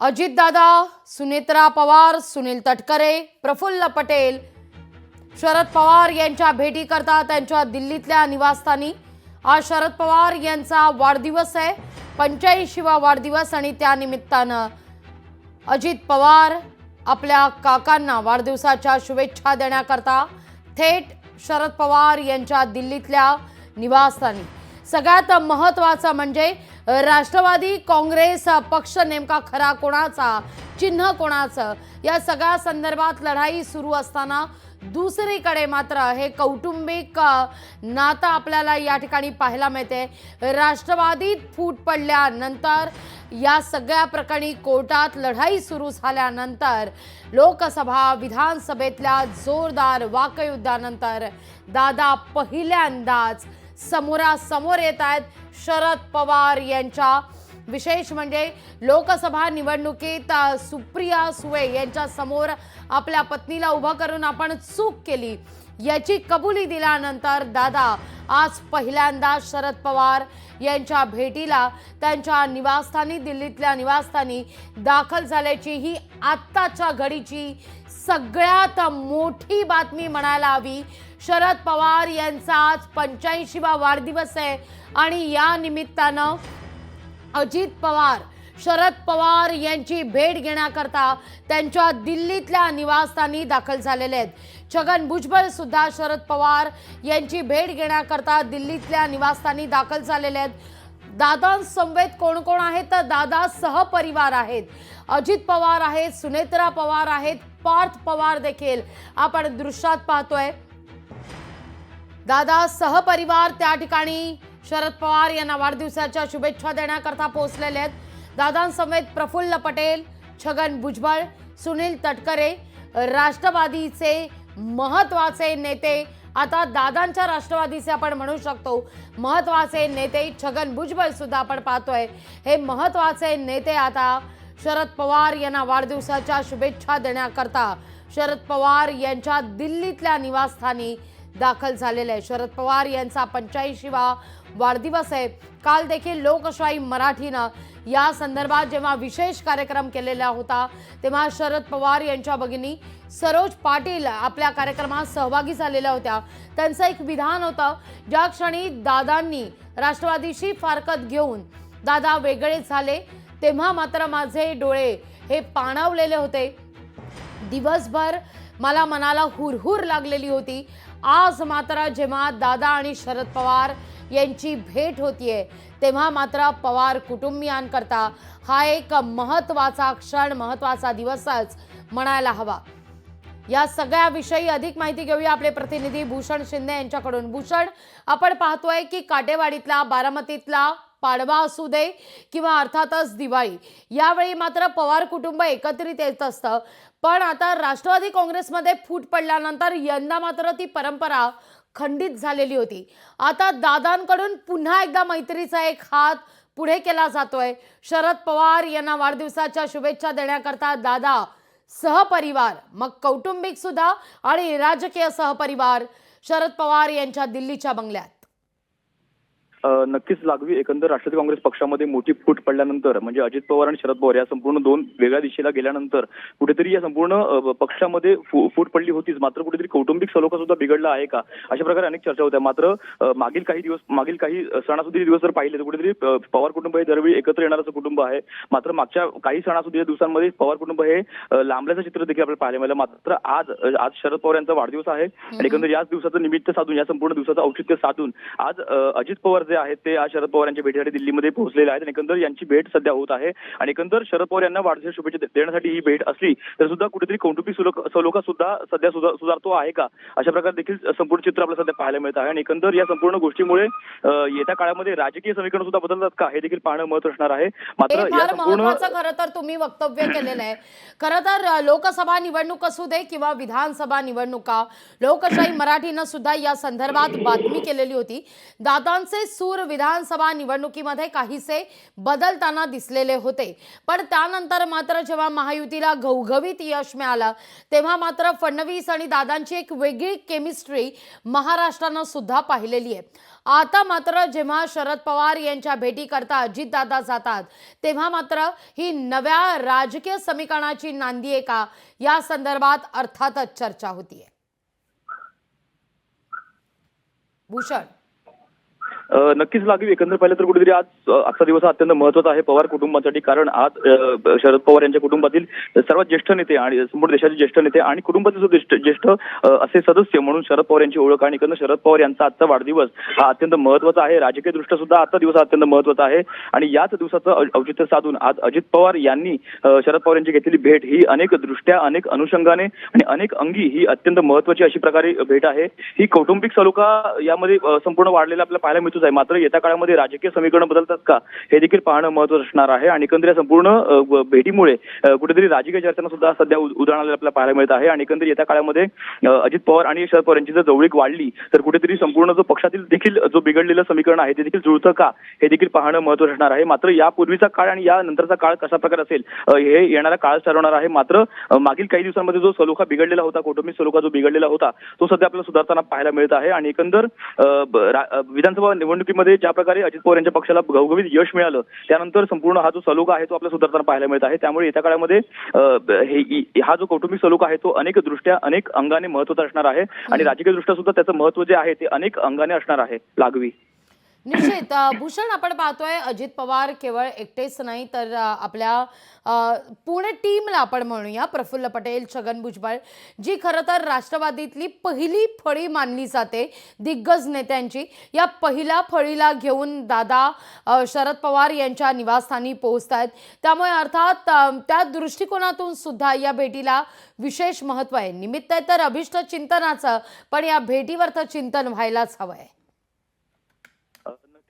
अजितदादा, सुनेत्रा पवार, सुनील तटकरे, प्रफुल्ल पटेल, शरद पवार यांच्या भेटी करता त्यांच्या दिल्लीतल्या निवासस्थानी आज शरद पवार यांचा वाढदिवस आहे, 85वा वाढदिवस आणि त्या निमित्तानं अजित पवार आपल्या काकांना वाढदिवसाच्या शुभेच्छा देण्याकरता थेट शरद पवार यांच्या दिल्लीतल्या निवासस्थानी। सगळ्यात महत्त्वाचं म्हणजे राष्ट्रवादी काँग्रेस पक्ष नेमका खरा कोणाचा, चिन्ह कोणाचं, या सगळ्या संदर्भात लढाई सुरू असताना दुसरीकडे मात्र हे कौटुंबिक नातं आपल्याला या ठिकाणी पाहायला मिळते। राष्ट्रवादीत फूट पडल्यानंतर या सगळ्या प्रकरणी कोर्टात लढाई सुरू झाल्यानंतर लोकसभा विधानसभेतल्या जोरदार वाकयुद्धानंतर दादा पहिल्यांदाच समोरासमोर येत आहेत शरद पवार यांच्या। विशेष म्हणजे लोकसभा निवडणुकीत सुप्रिया सुळे यांच्या समोर आपल्या पत्नीला उभा करून आपण चूक केली याची कबुली दिल्यानंतर दादा आज पहिल्यांदा शरद पवार यांच्या भेटीला त्यांच्या निवासस्थानी, दिल्लीतल्या निवासस्थानी दाखल झाल्याची ही आत्ताच्या घडीची सगळ्यात मोठी बातमी म्हणायला हवी। शरद पवार यांचा आज 85वा वाढदिवस आहे आणि या निमित्तानं अजित पवार शरद पवार यांची भेट घेण्याकरता त्यांच्या दिल्लीतल्या निवासस्थानी दाखल झालेले आहेत। छगन भुजबळ सुद्धा शरद पवार यांची भेट घेण्याकरता दिल्लीतल्या निवासस्थानी दाखल झालेले आहेत। दादांसमवेत कोण कोण आहेत तर दादा सहपरिवार आहेत, अजित पवार आहेत, सुनेत्रा पवार आहेत, पार्थ पवार देखील आपण दृश्यात पाहतोय। दादा सहपरिवार त्या ठिकाणी शरद पवार यांना वाढदिवसाच्या शुभेच्छा देण्याकरता पोहोचलेले आहेत। दादांसमेत प्रफुल्ल पटेल, छगन भुजबळ, सुनील तटकरे, राष्ट्रवादीचे महत्त्वाचे नेते, आता दादांच्या राष्ट्रवादीचे आपण म्हणू शकतो महत्त्वाचे नेते छगन भुजबळ सुद्धा आपण पाहतोय। हे महत्त्वाचे नेते आता शरद पवार यांना वाढदिवसाच्या शुभेच्छा देण्याकरता शरद पवार यांच्या दिल्लीतल्या निवासस्थानी दाखल झालेले आहे। शरद पवार यांचा 85वा वाढदिवस आहे। काल देखील लोकशाही मराठीनं या संदर्भात जेव्हा विशेष कार्यक्रम केलेला होता तेव्हा शरद पवार यांच्या भगिनी सरोज पाटील आपल्या कार्यक्रमात सहभागी झालेल्या होत्या। त्यांचं एक विधान होतं, ज्या क्षणी दादांनी राष्ट्रवादीशी फारकत घेऊन दादा वेगळे झाले तेव्हा मात्र माझे डोळे हे पाणावलेले होते, दिवसभर मला मनाला हुरहुर लागलेली होती। आज मात्र जेव्हा दादा आणि शरद पवार यांची भेट होतीये तेव्हा मात्र पवार कुटुंबियांकरता हा एक महत्त्वाचा क्षण, महत्त्वाचा दिवसच म्हणायला हवा। या सगळ्याविषयी अधिक माहिती घेऊया आपले प्रतिनिधी भूषण शिंदे यांच्याकडून। भूषण, आपण पाहतोय की काटेवाडीतला, बारामतीतला पाडवा असू दे किंवा अर्थातच दिवाळी, यावेळी मात्र पवार कुटुंब एकत्रित येत असतं, पण आता राष्ट्रवादी काँग्रेसमध्ये फूट पडल्यानंतर यंदा मात्र ती परंपरा खंडित झालेली होती। आता दादांकडून पुन्हा एकदा मैत्रीचा एक हात पुढे केला जातोय। शरद पवार यांना वाढदिवसाच्या शुभेच्छा देण्याकरता दादा सहपरिवार, मग कौटुंबिक सुद्धा आणि राजकीय सहपरिवार शरद पवार यांच्या दिल्लीच्या बंगल्यात। नक्कीच लागवी। एकंदर राष्ट्रवादी काँग्रेस पक्षामध्ये मोठी फूट पडल्यानंतर म्हणजे अजित पवार आणि शरद पवार या संपूर्ण दोन वेगळ्या दिशेला गेल्यानंतर कुठेतरी या संपूर्ण पक्षामध्ये फूट पडली होतीच, मात्र कुठेतरी कौटुंबिक सलोखा सुद्धा बिघडला आहे का, अशा प्रकारे अनेक चर्चा होत्या। मात्र मागील काही सणासुदीचे दिवस जर पाहिले तर कुठेतरी पवार कुटुंब हे दरवेळी एकत्र येणारं कुटुंब आहे। मात्र मागच्या काही सणासुदीच्या दिवसांमध्ये पवार कुटुंब हे लांबल्याचं चित्र देखील आपल्याला पाहायला मिळालं। मात्र आज शरद पवार यांचा वाढदिवस आहे आणि एकंदर याच दिवसाचं निमित्त साधून, या संपूर्ण दिवसाचं औचित्य साधून आज अजित पवार जे आहेत ते आज शरद पवार यांच्या भेटीसाठी दिल्लीमध्ये पोहोचलेले आहेत आणि एकंदर यांची भेट सध्या होत आहे। आणि एकंदर शरद पवार यांना वाढदिवसाच्या शुभेच्छा देण्यासाठी ही भेट असली तर सुद्धा कुठेतरी कौटुंबिक सलोखा सुद्धा सध्या सुधारतो आहे का, अशा प्रकारे देखील संपूर्ण चित्र आपल्याला सध्या पाहायला मिळत आहे। आणि एकंदर या संपूर्ण गोष्टीमुळे येत्या काळामध्ये राजकीय समीकरण सुद्धा बदलतात का, हे देखील पाहणं महत्त्वाचं असणार आहे। मात्र या संपूर्ण खरं तर तुम्ही वक्तव्य केलेलं आहे। खरं तर लोकसभा निवडणूक असू दे किंवा विधानसभा निवडणुका, लोकशाही मराठीनं सुद्धा या संदर्भात बातमी केलेली होती। दादांचे सूर विधानसभा निवडणुकीमध्ये काहीसे बदलताना दिसलेले होते, पण त्यानंतर मात्र जेव्हा महायुतीला घवघवीत यश मिळालं तेव्हा मात्र फडणवीस आणि दादांची एक वेगळी केमिस्ट्री महाराष्ट्रानं सुद्धा पाहिलेली आहे। आता मात्र जेव्हा शरद पवार यांच्या भेटीकरता अजितदादा जातात तेव्हा मात्र ही नव्या राजकीय समीकरणाची नांदी आहे का, या संदर्भात अर्थातच चर्चा होतीये। भूषण, नक्कीच लागवी एकंदर पाहिलं तर कुठेतरी आज आजचा दिवस हा अत्यंत महत्त्वाचा आहे पवार कुटुंबासाठी, कारण आज शरद पवार यांच्या कुटुंबातील सर्वात ज्येष्ठ नेते आणि संपूर्ण देशाचे ज्येष्ठ नेते आणि कुटुंबातील ज्येष्ठ असे सदस्य म्हणून शरद पवार यांची ओळख आणि एकंदर शरद पवार यांचा आजचा वाढदिवस हा अत्यंत महत्त्वाचा आहे। राजकीय दृष्ट्या सुद्धा आजचा दिवस हा अत्यंत महत्त्वाचा आहे आणि याच दिवसाचं औचित्य साधून आज अजित पवार यांनी शरद पवार यांची घेतलेली भेट ही अनेक दृष्ट्या, अनेक अनुषंगाने आणि अनेक अंगी ही अत्यंत महत्त्वाची अशी प्रकारे भेट आहे। ही कौटुंबिक सलोखा यामध्ये संपूर्ण वाढलेला आपल्याला पाहायला मिळतोच आहे। मात्र येत्या काळामध्ये राजकीय समीकरण बदलतात का हे देखील पाहणं महत्त्वाचं असणार आहे आणि एकंदरीत संपूर्ण भेटीमुळे कुठेतरी राजकीय चर्चांना सुद्धा सध्या उधाण आलेलं आपल्याला पाहायला मिळत आहे आणि एकंदरीत येत्या काळामध्ये अजित पवार आणि शरद पवार यांची जर जवळीक वाढली तर कुठेतरी संपूर्ण जो पक्षातील देखील जो बिघडलेलं समीकरण आहे ते देखील जुळतं का हे देखील पाहणं महत्त्वाचं असणार आहे। मात्र यापूर्वीचा काळ आणि या नंतरचा काळ कशा प्रकारे असेल हे येणारा काळ ठरवणार आहे। मात्र मागील काही दिवसांमध्ये जो सलोखा बिघडलेला होता, कौटुंबिक सलोखा जो बिघडलेला होता तो सध्या आपल्याला सुधारताना पाहायला मिळत आहे आणि एकंदर विधानसभा निवडणुकीमध्ये ज्या प्रकारे अजित पवार यांच्या पक्षाला घवघवीत यश मिळालं त्यानंतर संपूर्ण हा जो सलोखा आहे तो आपल्याला सुधारताना पाहायला मिळत आहे। त्यामुळे येत्या काळामध्ये हा जो कौटुंबिक सलोखा आहे तो अनेक दृष्ट्या, अनेक अंगाने महत्त्वाचा असणार आहे आणि राजकीय दृष्ट्या सुद्धा त्याचं महत्त्व जे आहे ते अनेक अंगाने असणार आहे। लागवी निश्चित भूषण, आपण पाहतोय अजित पवार केवळ एकटेच नाही तर आपल्या पुणे टीमला आपण म्हणूया, प्रफुल्ल पटेल, छगन भुजबळ, जी खरं तर राष्ट्रवादीतली पहिली फळी मानली जाते दिग्गज नेत्यांची, या पहिल्या फळीला घेऊन दादा शरद पवार यांच्या निवासस्थानी पोहोचतायत। त्यामुळे अर्थात त्या दृष्टिकोनातून सुद्धा या भेटीला विशेष महत्त्व आहे। निमित्त आहे तर अभिष्ट चिंतनाचं, पण या भेटीवर तर चिंतन व्हायलाच हवंय।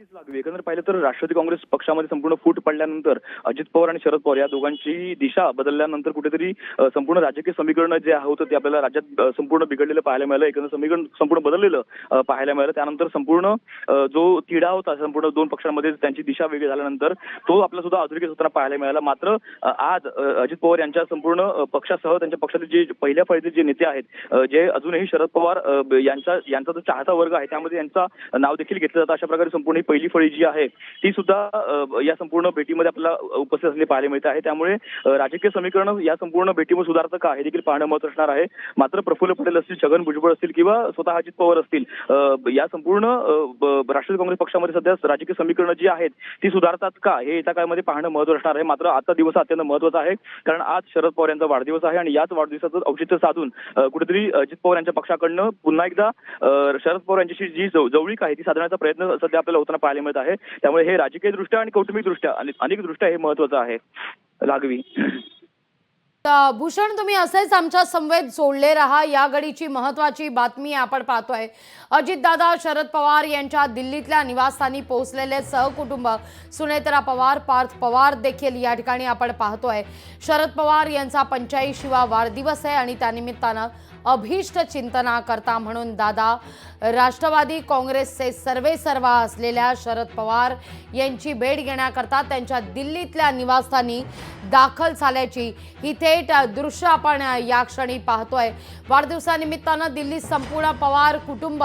नक्कीच लागवी एकंदर पाहिलं तर राष्ट्रवादी काँग्रेस पक्षामध्ये संपूर्ण फूट पडल्यानंतर अजित पवार आणि शरद पवार या दोघांची दिशा बदलल्यानंतर कुठेतरी संपूर्ण राजकीय समीकरण जे होतं ते आपल्याला राज्यात संपूर्ण बिघडलेलं पाहायला मिळालं, एकंदर समीकरण संपूर्ण बदललेलं पाहायला मिळालं। त्यानंतर संपूर्ण जो तिढा होता संपूर्ण दोन पक्षांमध्ये त्यांची दिशा वेगळी झाल्यानंतर तो आपल्याला सुद्धा अधोरेखित होताना पाहायला मिळाला। मात्र आज अजित पवार यांच्या संपूर्ण पक्षासह त्यांच्या पक्षातील जे पहिल्या फळीतील जे नेते आहेत, जे अजूनही शरद पवार यांचा जो चाहता वर्ग आहे त्यामध्ये यांचा नाव देखील घेतलं जातं, अशा प्रकारे संपूर्ण पहिली फळी जी आहे ती सुद्धा या संपूर्ण भेटीमध्ये आपल्याला उपस्थित असलेली पाहायला मिळते आहे। त्यामुळे राजकीय समीकरण या संपूर्ण भेटीमध्ये सुधारतं का हे देखील पाहणं महत्त्वाचं असणार आहे। मात्र प्रफुल्ल पटेल असतील, छगन भुजबळ असतील किंवा स्वतः अजित पवार असतील, या संपूर्ण राष्ट्रवादी काँग्रेस पक्षामध्ये सध्या राजकीय समीकरणं जी आहेत ती सुधारतात का हे येत्या काळामध्ये पाहणं महत्त्वाचं असणार आहे। मात्र आजचा दिवस अत्यंत महत्त्वाचा आहे कारण आज शरद पवार यांचा वाढदिवस आहे आणि याच वाढदिवसाचं औचित्य साधून कुठेतरी अजित पवार यांच्या पक्षाकडनं पुन्हा एकदा शरद पवार यांच्याशी जी जवळीक आहे ती साधण्याचा प्रयत्न सध्या आपल्याला होताना पाहायला मिळत आहे। त्यामुळे हे राजकीय दृष्ट्या आणि कौटुंबिक दृष्ट्या आणि अनेक दृष्ट्या हे महत्त्वाचं आहे। लागवी भूषण, तुम्ही असेच आमच्या समवेत जोडले रहा। या घडीची महत्त्वाची बातमी आपण पाहतोय, अजितदादा शरद पवार यांच्या दिल्लीतल्या निवासस्थानी पोहोचलेले सहकुटुंब सुनेत्रा पवार, पार्थ पवार देखील या ठिकाणी आपण पाहतोय। शरद पवार यांचा 85वा वाढदिवस आहे आणि त्यानिमित्तानं अभिष्ट चिंतना करता म्हणून दादा राष्ट्रवादी काँग्रेसचे सर्वेसर्वा असलेल्या शरद पवार यांची भेट घेण्याकरता त्यांच्या दिल्लीतल्या निवासस्थानी दाखल झाल्याची ही थेट दृश्य आपण या क्षणी पाहतोय। वाढदिवसानिमित्तानं दिल्लीत संपूर्ण पवार कुटुंब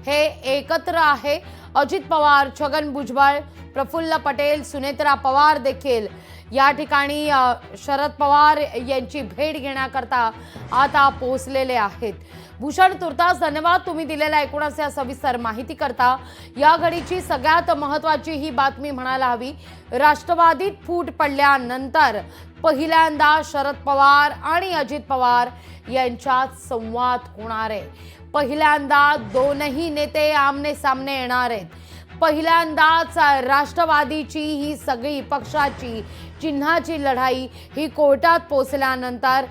हे एकत्र आहे। अजित पवार, छगन भुजबळ, प्रफुल्ल पटेल, सुनेत्रा पवार देखील या ठिकाणी शरद पवार यांची भेट घेण्याकरता आता पोहोचलेले आहेत। भूषण, तुर्तास धन्यवाद तुम्ही दिलेल्या एकूणच या सविस्तर माहिती करता। या घडीची सगळ्यात महत्त्वाची ही बातमी म्हणायला हवी, राष्ट्रवादीत फूट पडल्यानंतर पहिल्यांदा शरद पवार आणि अजित पवार यांच्यात संवाद होणार आहे। पहिल्यांदा दोनही नेते आमने सामने येणार आहेत। पहिल्यांदाच राष्ट्रवादीची ही सगळी पक्षाची चिन्हाची लढाई ही कोर्टात पोहोचल्यानंतर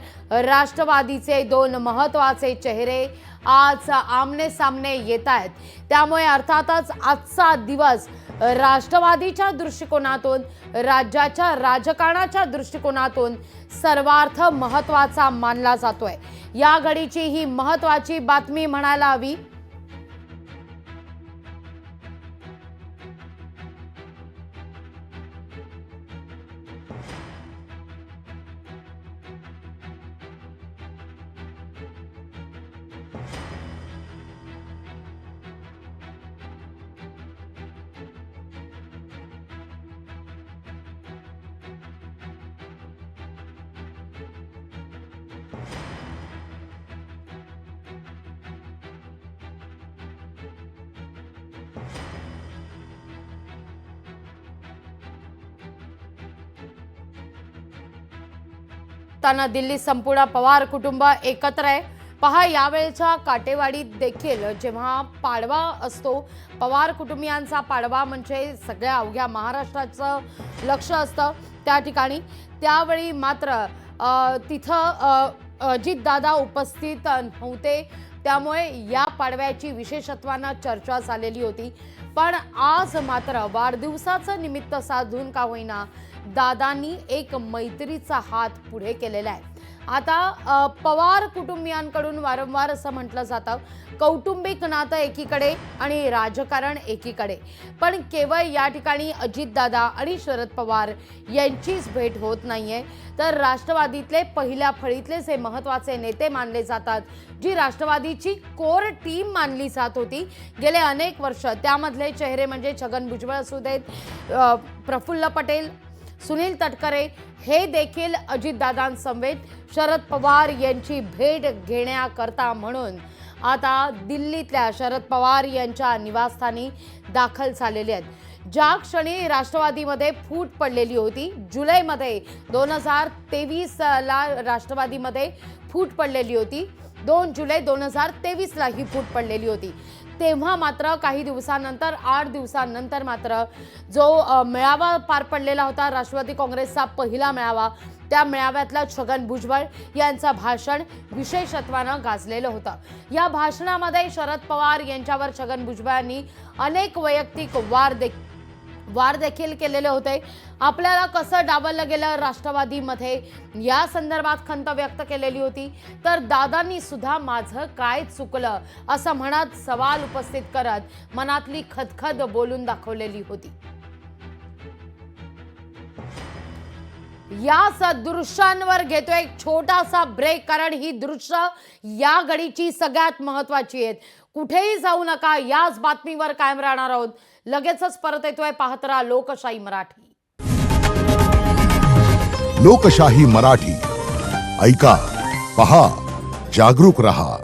राष्ट्रवादीचे दोन महत्त्वाचे चेहरे आज आमने सामने येत आहेत। त्यामुळे अर्थातच आजचा दिवस राष्ट्रवादीच्या दृष्टिकोनातून, राज्याच्या राजकारणाच्या दृष्टिकोनातून सर्वार्थ महत्त्वाचा मानला जातोय। या घडीची ही महत्त्वाची बातमी म्हणायला हवी। निमित्तानं दिल्लीत संपूर्ण पवार कुटुंब एकत्र आहे। पहा, यावेळच्या काटेवाडीत देखील जेव्हा पाडवा असतो, पवार कुटुंबियांचा पाडवा म्हणजे सगळ्या अवघ्या महाराष्ट्राचं लक्ष असतं त्या ठिकाणी। त्यावेळी मात्र तिथं अजितदादा उपस्थित नव्हते, त्यामुळे या पाडव्याची विशेषत्वानं चर्चा झालेली होती। पण आज मात्र वाढदिवसाचं निमित्त साधून का होईना दादांनी एक मैत्रीचा हात पुढे केलेला आहे। आता पवार कुटुंबियांकडून वारंवार असं म्हटलं जातं, कौटुंबिक नातं एकीकडे आणि राजकारण एकीकडे, पण केवळ या ठिकाणी अजितदादा आणि शरद पवार यांचीच भेट होत नाहीये, तर राष्ट्रवादीतले पहिल्या फळीतले जे महत्त्वाचे नेते मानले जातात, जी राष्ट्रवादीची कोर टीम मानली जात होती गेले अनेक वर्ष, त्यामधले चेहरे म्हणजे छगन भुजबळ असू देत, प्रफुल्ल पटेल, सुनील तटकरे, हे देखील अजितदादांसमवेत शरद पवार यांची भेट घेण्याकरता म्हणून आता दिल्लीतल्या शरद पवार यांच्या निवासस्थानी दाखल झालेले आहेत। ज्या क्षणी राष्ट्रवादीमध्ये फूट पडलेली होती, जुलैमध्ये 2023ला राष्ट्रवादीमध्ये फूट पडलेली होती, 2 जुलै 2023ला ही फूट पडलेली होती, तेव्हा मात्र काही दिवसानंतर 8 दिवसानंतर मात्र जो मेळावा पार पडलेला होता, राष्ट्रवादी काँग्रेसचा पहिला मेळावा, त्या मेळाव्यातलं छगन भुजबळ यांचं भाषण विशेषत्वानं गाजलेलं होतं। या भाषणामध्ये शरद पवार यांच्यावर छगन भुजबळांनी अनेक वैयक्तिक वार देखील केलेले होते। आपल्याला कसं डावललं गेलं राष्ट्रवादीमध्ये या संदर्भात खंत व्यक्त केलेली होती, तर दादांनी सुद्धा माझं काय चुकलं असं म्हणत सवाल उपस्थित करत मनातली खदखद बोलून दाखवलेली होती। याच दृश्यांवर घेतोय एक छोटासा ब्रेक, कारण ही दृश्य या घडीची सगळ्यात महत्त्वाची आहेत। कुठेही जाऊ नका, याच बातमीवर कायम राहणार आहोत। लगेचच परत येतोय, पाहत राहा लोकशाही मराठी। लोकशाही मराठी ऐका, पहा, जागरूक रहा।